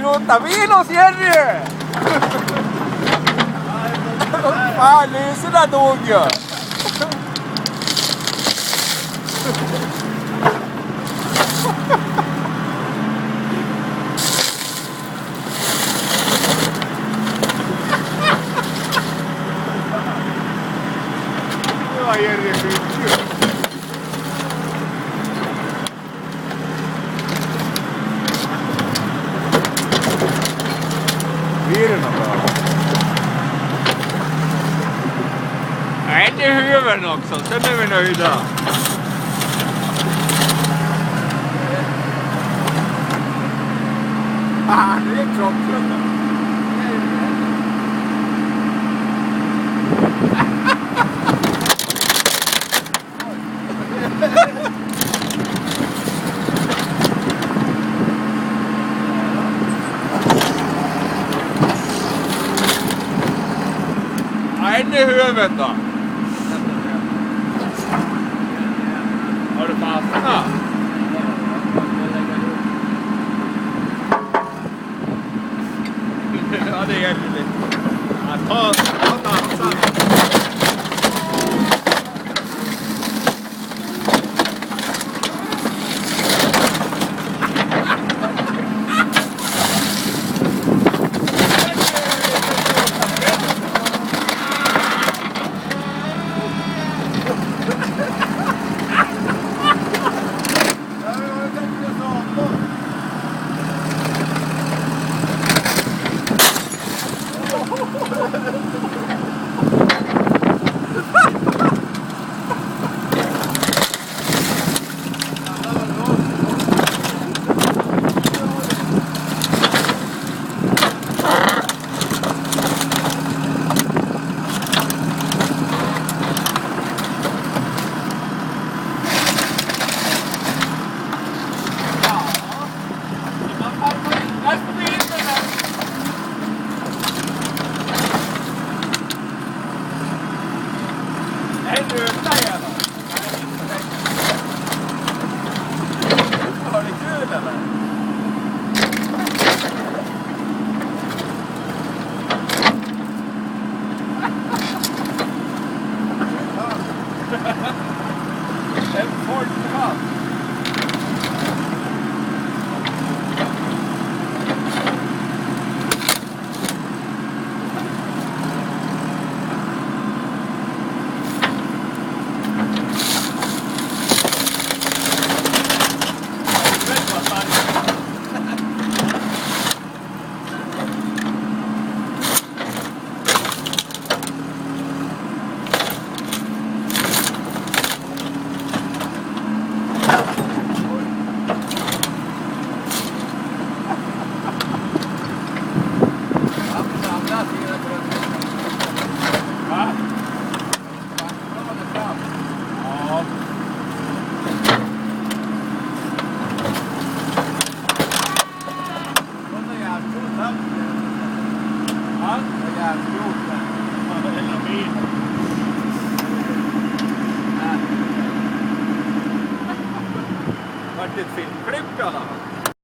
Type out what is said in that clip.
Sluta minus Jerry! Fan, lyserna dog ju! Det var Jerry skitkul. Blir det något bra? Nej, det är huven också. Sen är vi nöjda. Det är kroppsrunda. Nej, det är huven då. Har du fastnat? Ja, det hjälper lite. Ja, ta dansa. Har ni kul eller? En folkhatt. Vart ett filmklipp i alla fall.